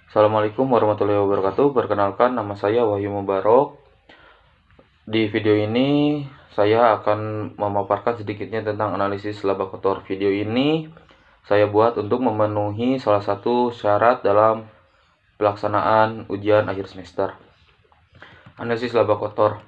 Assalamualaikum warahmatullahi wabarakatuh. Perkenalkan, nama saya Wahyu Mubarok. Di video ini saya akan memaparkan sedikitnya tentang analisis laba kotor. Video ini saya buat untuk memenuhi salah satu syarat dalam pelaksanaan ujian akhir semester. Analisis laba kotor.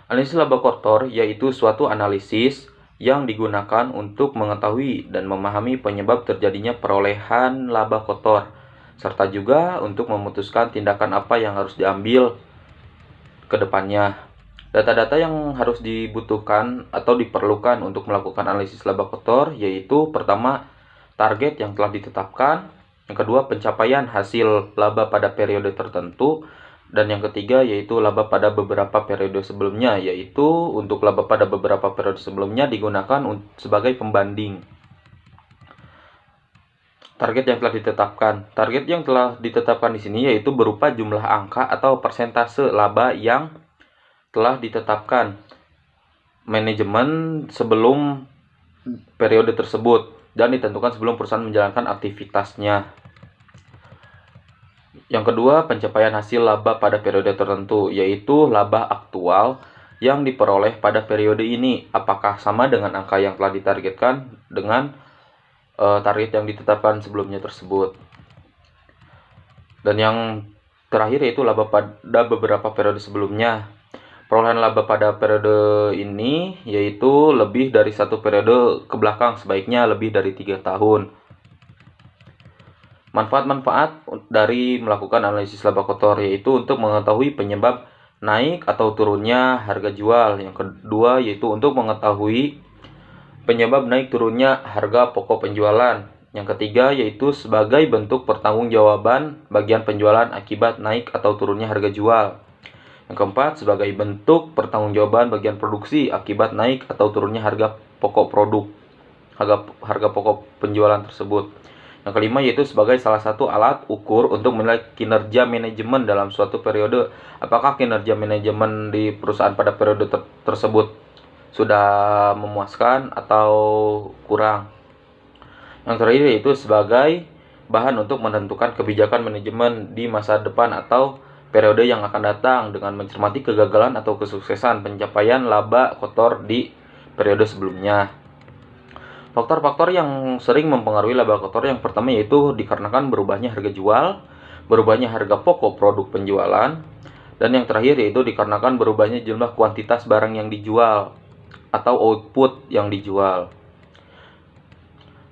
Analisis laba kotor yaitu suatu analisis yang digunakan untuk mengetahui dan memahami penyebab terjadinya perolehan laba kotor, serta juga untuk memutuskan tindakan apa yang harus diambil ke depannya. Data-data yang harus dibutuhkan atau diperlukan untuk melakukan analisis laba kotor yaitu pertama, target yang telah ditetapkan, yang kedua, pencapaian hasil laba pada periode tertentu, dan yang ketiga yaitu laba pada beberapa periode sebelumnya, yaitu untuk laba pada beberapa periode sebelumnya digunakan sebagai pembanding. Target yang telah ditetapkan. Target yang telah ditetapkan di sini yaitu berupa jumlah angka atau persentase laba yang telah ditetapkan manajemen sebelum periode tersebut dan ditentukan sebelum perusahaan menjalankan aktivitasnya. Yang kedua, pencapaian hasil laba pada periode tertentu, yaitu laba aktual yang diperoleh pada periode ini, apakah sama dengan angka yang telah ditargetkan dengan target yang ditetapkan sebelumnya tersebut. Dan yang terakhir yaitu laba pada beberapa periode sebelumnya. Perolehan laba pada periode ini yaitu lebih dari satu periode ke belakang, sebaiknya lebih dari 3 tahun. Manfaat-manfaat dari melakukan analisis laba kotor yaitu untuk mengetahui penyebab naik atau turunnya harga jual. Yang kedua yaitu untuk mengetahui penyebab naik turunnya harga pokok penjualan. Yang ketiga yaitu sebagai bentuk pertanggungjawaban bagian penjualan akibat naik atau turunnya harga jual. Yang keempat, sebagai bentuk pertanggungjawaban bagian produksi akibat naik atau turunnya harga pokok produk, harga pokok penjualan tersebut. Yang kelima yaitu sebagai salah satu alat ukur untuk menilai kinerja manajemen dalam suatu periode. Apakah kinerja manajemen di perusahaan pada periode tersebut sudah memuaskan atau kurang. Yang terakhir yaitu sebagai bahan untuk menentukan kebijakan manajemen di masa depan atau periode yang akan datang dengan mencermati kegagalan atau kesuksesan pencapaian laba kotor di periode sebelumnya. Faktor-faktor yang sering mempengaruhi laba kotor yang pertama yaitu dikarenakan berubahnya harga jual, berubahnya harga pokok produk penjualan, dan yang terakhir yaitu dikarenakan berubahnya jumlah kuantitas barang yang dijual atau output yang dijual.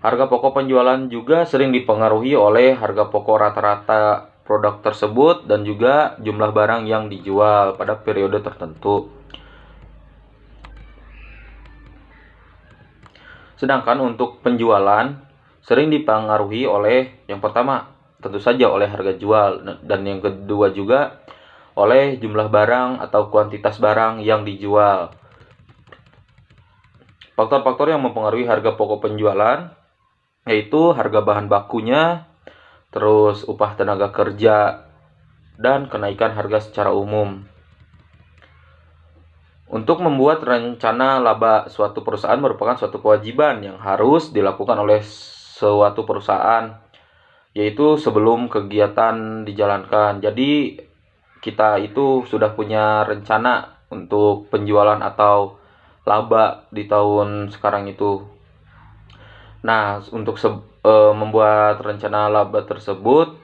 Harga pokok penjualan juga sering dipengaruhi oleh harga pokok rata-rata produk tersebut dan juga jumlah barang yang dijual pada periode tertentu. Sedangkan untuk penjualan sering dipengaruhi oleh yang pertama tentu saja oleh harga jual, dan yang kedua juga oleh jumlah barang atau kuantitas barang yang dijual. Faktor-faktor yang mempengaruhi harga pokok penjualan yaitu harga bahan bakunya, terus upah tenaga kerja, dan kenaikan harga secara umum. Untuk membuat rencana laba suatu perusahaan merupakan suatu kewajiban yang harus dilakukan oleh suatu perusahaan, yaitu sebelum kegiatan dijalankan. Jadi kita itu sudah punya rencana untuk penjualan atau laba di tahun sekarang itu. Nah, untuk membuat rencana laba tersebut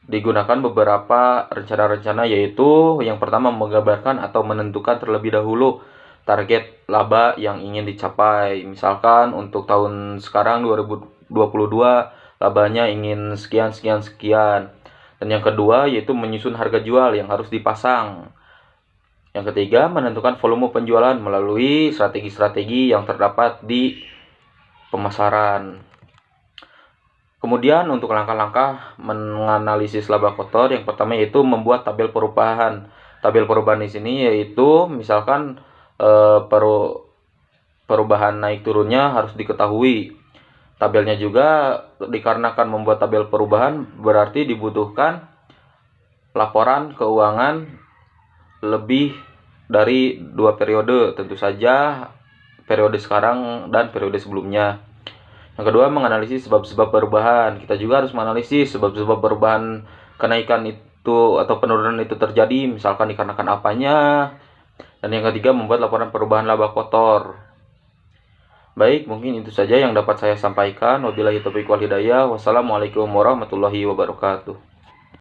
digunakan beberapa rencana-rencana, yaitu yang pertama menggambarkan atau menentukan terlebih dahulu target laba yang ingin dicapai. Misalkan untuk tahun sekarang 2022 labanya ingin sekian. Dan yang kedua yaitu menyusun harga jual yang harus dipasang. Yang ketiga, menentukan volume penjualan melalui strategi-strategi yang terdapat di pemasaran. Kemudian untuk langkah-langkah menganalisis laba kotor yang pertama yaitu membuat tabel perubahan. Tabel perubahan di sini yaitu misalkan perubahan naik turunnya harus diketahui. Tabelnya juga dikarenakan membuat tabel perubahan berarti dibutuhkan laporan keuangan lebih dari 2 periode, tentu saja periode sekarang dan periode sebelumnya. Yang kedua, menganalisis sebab-sebab perubahan. Kita juga harus menganalisis sebab-sebab perubahan kenaikan itu atau penurunan itu terjadi, misalkan dikarenakan apanya. Dan yang ketiga, membuat laporan perubahan laba kotor. Baik, mungkin itu saja yang dapat saya sampaikan. Wabillahi taufiq wal hidayah. Wassalamualaikum warahmatullahi wabarakatuh.